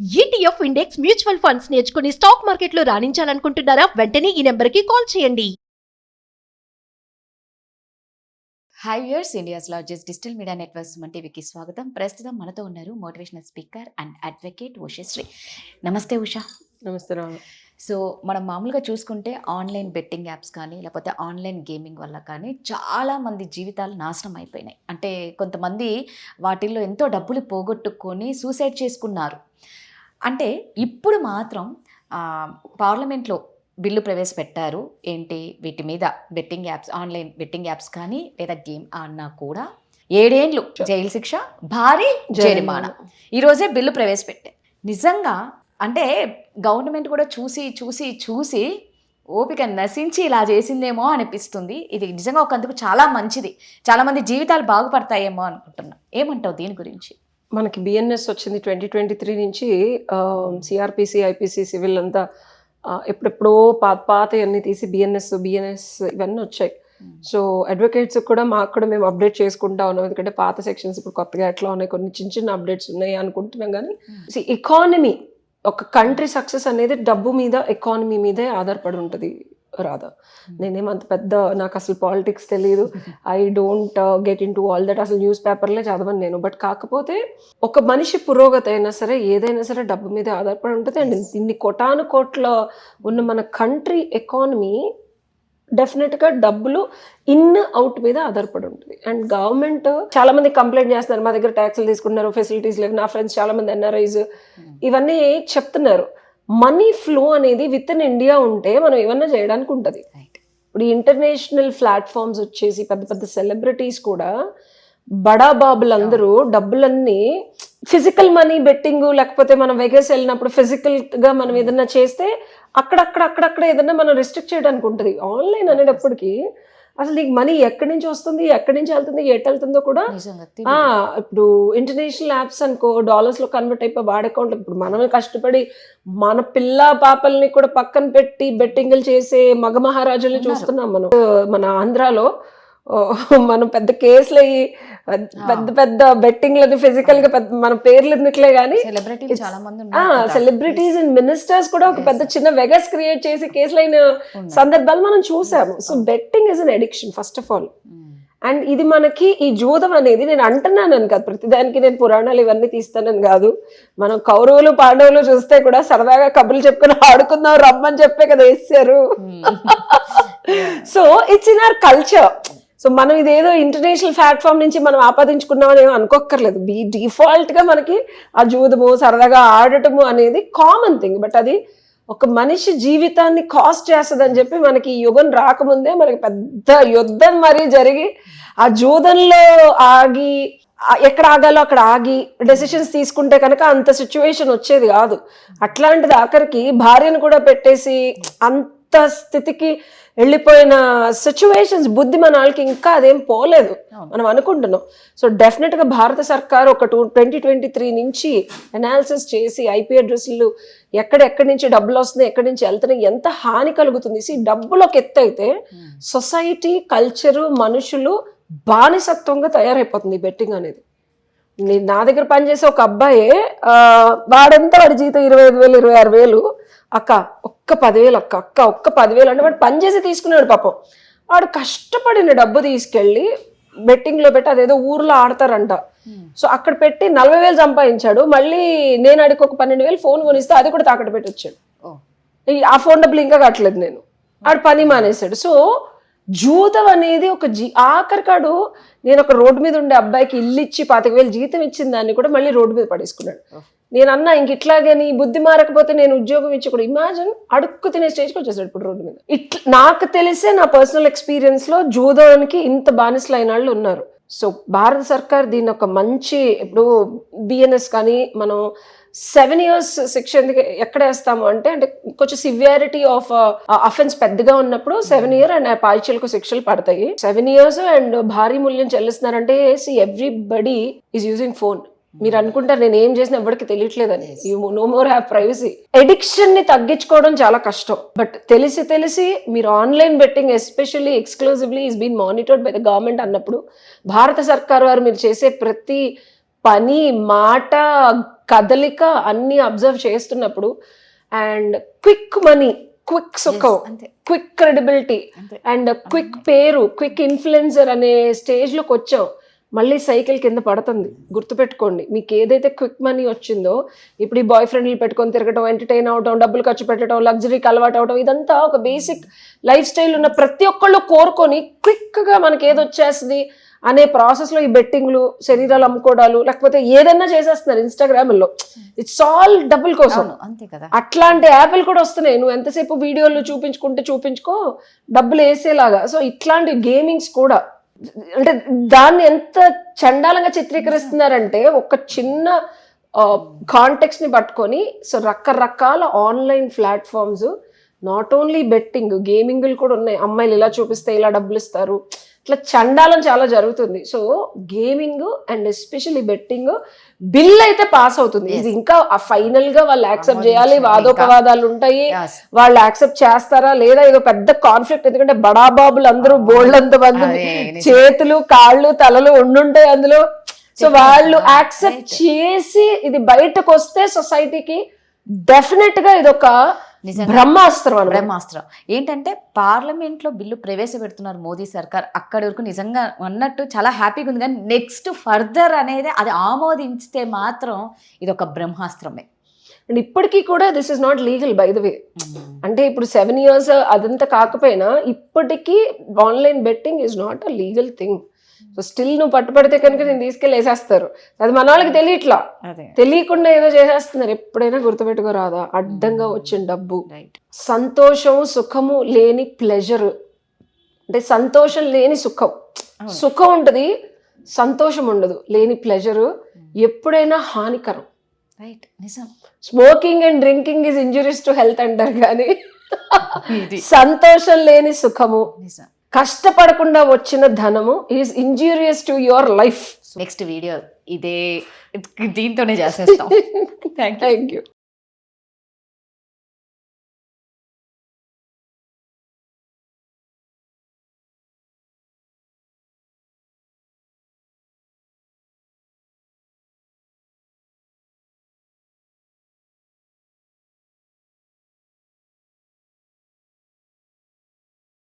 ETF index mutual funds నేర్చుకుని stock మార్కెట్లో రాణించాలనుకుంటున్నారా? వెంటనే ఈ నెంబర్కి కాల్ చేయండి. Hi viewers, India's largest digital media network Suman టీవీకి స్వాగతం. ప్రస్తుతం మనతో ఉన్నారు motivational speaker and advocate Ushasri. నమస్తే ఉషా. నమస్తే రావు. సో మనం మామూలుగా చూసుకుంటే ఆన్లైన్ బెట్టింగ్ యాప్స్ కానీ లేకపోతే ఆన్లైన్ గేమింగ్ వల్ల కానీ చాలామంది జీవితాలు నాశనం అయిపోయినాయి. అంటే కొంతమంది వాటిల్లో ఎంతో డబ్బులు పోగొట్టుకొని సూసైడ్ చేసుకున్నారు. అంటే ఇప్పుడు మాత్రం పార్లమెంట్లో బిల్లు ప్రవేశపెట్టారు. ఏంటి వీటి మీద betting apps, online betting apps కానీ లేదా గేమ్ ఆడినా కూడా 7 ఏళ్ళు జైలు శిక్ష, భారీ జరిమానా ఈరోజే బిల్లు ప్రవేశపెట్టారు. నిజంగా అంటే గవర్నమెంట్ కూడా చూసి చూసి చూసి ఓపిక నశించి ఇలా చేసిందేమో అనిపిస్తుంది. ఇది నిజంగా ఒకందుకు చాలా మంచిది, చాలామంది జీవితాలు బాగుపడతాయేమో అనుకుంటున్నా. ఏమంటావు దీని గురించి? మనకి బిఎన్ఎస్ వచ్చింది 2023 నుంచి. సిఆర్పిసి, ఐపీసీ, సివిల్ అంతా ఎప్పుడెప్పుడో పాత అన్నీ తీసి బిఎన్ఎస్ ఇవన్నీ వచ్చాయి. సో అడ్వకేట్స్ కూడా మాకు కూడా మేము అప్డేట్ చేసుకుంటా ఉన్నాం. ఎందుకంటే పాత సెక్షన్స్ ఇప్పుడు కొత్తగా ఎట్లా ఉన్నాయి, కొన్ని చిన్న చిన్న అప్డేట్స్ ఉన్నాయి అనుకుంటున్నాం. కానీ ఎకానమీ, ఒక కంట్రీ సక్సెస్ అనేది డబ్బు మీద, ఎకానమీ మీదే ఆధారపడి ఉంటుంది రాదా. నేనేమంత పెద్ద, నాకు అసలు పాలిటిక్స్ తెలియదు. I don't get in to all that. అసలు న్యూస్ పేపర్లే చదవను నేను. బట్ కాకపోతే ఒక మనిషి పురోగతి అయినా సరే, ఏదైనా సరే డబ్బు మీదే ఆధారపడి ఉంటుంది. అండ్ ఇన్ని కోటాను కోట్ల ఉన్న మన కంట్రీ ఎకానమీ డెఫినెట్గా డబ్బులు ఇన్ అవుట్ మీద ఆధారపడి ఉంటుంది. అండ్ గవర్నమెంట్ చాలా మంది కంప్లైంట్ చేస్తున్నారు, మా దగ్గర ట్యాక్స్లు తీసుకుంటున్నారు, ఫెసిలిటీస్ లేవు. నా ఫ్రెండ్స్ చాలా మంది ఎన్ఆర్ఐస్ ఇవన్నీ చెప్తున్నారు. మనీ ఫ్లో అనేది విత్ ఇన్ ఇండియా ఉంటే మనం ఏమన్నా చేయడానికి ఉంటుంది. ఇప్పుడు ఇంటర్నేషనల్ ప్లాట్ఫామ్స్ వచ్చేసి పెద్ద పెద్ద సెలబ్రిటీస్ కూడా, బడా బాబులు అందరూ డబ్బులన్నీ ఫిజికల్ మనీ బెట్టింగ్, లేకపోతే మనం వెగస్ వెళ్ళినప్పుడు ఫిజికల్ గా మనం ఏదన్నా చేస్తే అక్కడక్కడ ఏదన్నా మనం రిస్ట్రిక్ట్ చేయడానికి ఉంటుంది. ఆన్లైన్ అనేటప్పటికి అసలు నీకు మనీ ఎక్కడి నుంచి వస్తుంది, ఎక్కడి నుంచి వెళ్తుంది, ఎటు వెళ్తుందో కూడా. ఇప్పుడు ఇంటర్నేషనల్ యాప్స్ అనుకో, డాలర్స్ లో కన్వర్ట్ అయిపోయి వాడి అకౌంట్. ఇప్పుడు మనమే కష్టపడి మన పిల్ల పాపల్ని కూడా పక్కన పెట్టి బెట్టింగ్లు చేసే మగ మహారాజుల్ని చూస్తున్నాం మనం. మన ఆంధ్రాలో మనం పెద్ద కేసులు అయ్యి పెద్ద పెద్ద బెట్టింగ్లని ఫిజికల్ గా పెద్ద మన పేర్లు ఎందుకులే కానీ సెలబ్రిటీస్ అండ్ మినిస్టర్స్ కూడా ఒక పెద్ద చిన్న వెగస్ క్రియేట్ చేసి కేసులైన సందర్భాలు మనం చూసాము. So betting is an addiction first of all. And ఇది మనకి ఈ జూదం అనేది, నేను అంటున్నాను కాదు, ప్రతిదానికి నేను పురాణాలు ఇవన్నీ తీస్తానని కాదు. మనం కౌరవులు పాండవులు చూస్తే కూడా సరదాగా కబుర్లు చెప్పుకొని ఆడుకుందాం రమ్మని చెప్పే కదా వేసారు. So it's in our culture. So మనం ఇదేదో ఇంటర్నేషనల్ ప్లాట్ఫామ్ నుంచి మనం ఆపాదించుకున్నామని ఏమో అనుకోక్కర్లేదు. డిఫాల్ట్ గా మనకి ఆ జూదము, సరదాగా ఆడటము అనేది కామన్ థింగ్. బట్ అది ఒక మనిషి జీవితాన్ని కాస్ట్ చేస్తుంది అని చెప్పి మనకి ఈ యుగం రాకముందే మనకి పెద్ద యుద్ధం మరీ జరిగి, ఆ జూదంలో ఆగి ఎక్కడ ఆగాలో అక్కడ ఆగి డెసిషన్స్ తీసుకుంటే కనుక అంత సిచ్యువేషన్ వచ్చేది కాదు. అట్లాంటిది ఆఖరికి భార్యను కూడా పెట్టేసి అంత స్థితికి వెళ్ళిపోయిన సిచ్యువేషన్స్, బుద్ధి మన వాళ్ళకి ఇంకా అదేం పోలేదు మనం అనుకుంటున్నాం. సో డెఫినెట్ గా భారత సర్కార్ ఒక 2023 నుంచి అనాలిసిస్ చేసి ఐపీ అడ్రస్లు ఎక్కడెక్కడి నుంచి డబ్బులు వస్తున్నాయి, ఎక్కడి నుంచి వెళ్తున్నాయి, ఎంత హాని కలుగుతుంది. డబ్బులు ఒక ఎత్తు అయితే సొసైటీ, కల్చరు, మనుషులు బానిసత్వంగా తయారైపోతుంది బెట్టింగ్ అనేది. నా దగ్గర పనిచేసే ఒక అబ్బాయి, వాడంతా వాడి జీతం 25,000 26,000. అక్క ఒక్క 10,000 అక్క ఒక్క 10,000 అంటే వాడు పనిచేసి తీసుకున్నాడు. పాపం వాడు కష్టపడిన డబ్బు తీసుకెళ్ళి బెట్టింగ్ లో పెట్టి, అదేదో ఊర్లో ఆడతారంట. సో అక్కడ పెట్టి 40,000 సంపాదించాడు. మళ్ళీ నేను అడిగి ఒక 12,000 ఫోన్ కొనిస్తే అది కూడా తాకట్టు పెట్టి వచ్చాడు. ఆ ఫోన్ డబ్బులు ఇంకా కట్టలేదు నేను. ఆడు పని మానేశాడు. సో జూదం అనేది ఒక ఆఖరికాడు, నేను ఒక రోడ్డు మీద ఉండే అబ్బాయికి ఇల్లు ఇచ్చి 25,000 జీతం ఇచ్చిన దాన్ని కూడా మళ్ళీ రోడ్డు మీద పడేసుకున్నాడు. నేను అన్నా ఇంక ఇట్లాగే నీ బుద్ధి మారకపోతే నేను ఉద్యోగం ఇచ్చి కూడా, ఇమాజిన్ అడుక్కు తినే స్టేజ్కి వచ్చేసాడు ఇప్పుడు రోడ్డు మీద. ఇట్లా నాకు తెలిసే నా పర్సనల్ ఎక్స్పీరియన్స్ లో జూదానికి ఇంత బానిసలు అయిన వాళ్ళు ఉన్నారు. సో భారత సర్కార్ దీన్ని ఒక మంచి, ఇప్పుడు బిఎన్ఎస్ కానీ మనం 7 years శిక్ష ఎందుకు ఎక్కడ వేస్తాము అంటే కొంచెం సివియారిటీ ఆఫ్ అఫెన్స్ పెద్దగా ఉన్నప్పుడు 7 years అండ్ పాయిచీలకు శిక్షలు పడతాయి. 7 years అండ్ భారీ మూల్యం చెల్లిస్తున్నారంటే ఎవ్రీబడి ఈజ్ యూజింగ్ ఫోన్. మీరు అనుకుంటారు నేను ఏం చేసినా ఎవరికి తెలియట్లేదని. You no more have privacy. Addiction ని తగ్గించుకోవడం చాలా కష్టం. బట్ తెలిసి మీరు online betting especially exclusively is been monitored by the government అన్నప్పుడు, భారత సర్కార్ వారు మీరు చేసే ప్రతి పని, మాట, కదలిక అన్ని అబ్జర్వ్ చేస్తున్నప్పుడు అండ్ క్విక్ మనీ, క్విక్ సుఖం, అంతే క్విక్ క్రెడిబిలిటీ అంతే. అండ్ క్విక్ పేరు, క్విక్ ఇన్ఫ్లుయెన్సర్ అనే స్టేజ్లోకి వచ్చాం. మళ్ళీ సైకిల్ కింద పడుతుంది. గుర్తుపెట్టుకోండి, మీకు ఏదైతే క్విక్ మనీ వచ్చిందో ఇప్పుడు ఈ బాయ్ ఫ్రెండ్లు పెట్టుకొని తిరగటం, ఎంటర్టైన్ అవటం, డబ్బులు ఖర్చు పెట్టడం, లగ్జరీకి అలవాటు అవటం, ఇదంతా ఒక బేసిక్ లైఫ్ స్టైల్ ఉన్న ప్రతి ఒక్కళ్ళు కోరుకొని క్విక్గా మనకి ఏది వచ్చేస్తుంది అనే ప్రాసెస్లో ఈ బెట్టింగ్లు, శరీరాలు అమ్ముకోవడాలు, లేకపోతే ఏదైనా చేసేస్తున్నారు ఇన్స్టాగ్రామ్లో. ఇట్స్ ఆల్ డబ్బుల కోసం. అవును, అంతే కదా. అట్లాంటి యాప్లు కూడా వస్తున్నాయి. నువ్వు ఎంతసేపు వీడియోలు చూపించుకో డబ్బులు వేసేలాగా. సో ఇట్లాంటి గేమింగ్స్ కూడా అంటే దాన్ని ఎంత చండాలంగా చిత్రీకరిస్తున్నారంటే ఒక చిన్న కాంటెక్స్ట్ ని పట్టుకొని, సో రకరకాల online platforms, not only betting, గేమింగ్లు కూడా ఉన్నాయి. అమ్మాయిలు ఇలా చూపిస్తే ఇలా డబ్బులు ఇస్తారు, ఇట్లా చండాలం చాలా జరుగుతుంది. So gaming and especially betting bill అయితే పాస్ అవుతుంది. ఇది ఇంకా ఫైనల్ గా వాళ్ళు యాక్సెప్ట్ చేయాలి. వాదోపవాదాలు ఉంటాయి, వాళ్ళు యాక్సెప్ట్ చేస్తారా లేదా, ఏదో పెద్ద కాన్ఫ్లిక్ట్. ఎందుకంటే బడాబాబులు అందరూ బోల్డంత మంది చేతులు, కాళ్ళు, తలలు ఉండుంటాయి అందులో. సో వాళ్ళు యాక్సెప్ట్ చేసి ఇది బయటకు వస్తే సొసైటీకి డెఫినెట్ గా ఇది ఒక బ్రహ్మాస్త్రం అన్నమాట. బ్రహ్మాస్త్రం ఏంటంటే పార్లమెంట్ లో బిల్లు ప్రవేశపెడుతున్నారు మోదీ సర్కార్. అక్కడి వరకు నిజంగా అన్నట్టు చాలా హ్యాపీగా ఉంది. కానీ నెక్స్ట్ ఫర్దర్ అనేది అది ఆమోదించితే మాత్రం ఇది ఒక బ్రహ్మాస్త్రమే. అండ్ ఇప్పటికీ కూడా this is not legal by the way. అంటే ఇప్పుడు 7 years అదంతా కాకపోయినా ఇప్పటికీ online betting is not a legal thing. So still నువ్వు పట్టుబడితే కనుక నేను తీసుకెళ్ళి వేసేస్తారు. అది మన వాళ్ళకి తెలియట్లా, తెలియకుండా ఏదో చేసేస్తున్నారు. ఎప్పుడైనా గుర్తుపెట్టుకోరాదా, అడ్డంగా వచ్చిన డబ్బు, సంతోషం సుఖము లేని ప్లెజర్. అంటే సంతోషం లేని సుఖం, సుఖం ఉంటుంది సంతోషం ఉండదు, లేని ప్లెజర్ ఎప్పుడైనా హానికరం. Smoking and drinking is injuries to health అంటారు, కానీ సంతోషం లేని సుఖము, కష్టపడకుండా వచ్చిన ధనము is injurious to your life. Next video ఇదే దీంతోనే చేసేస్తాం. Thank you.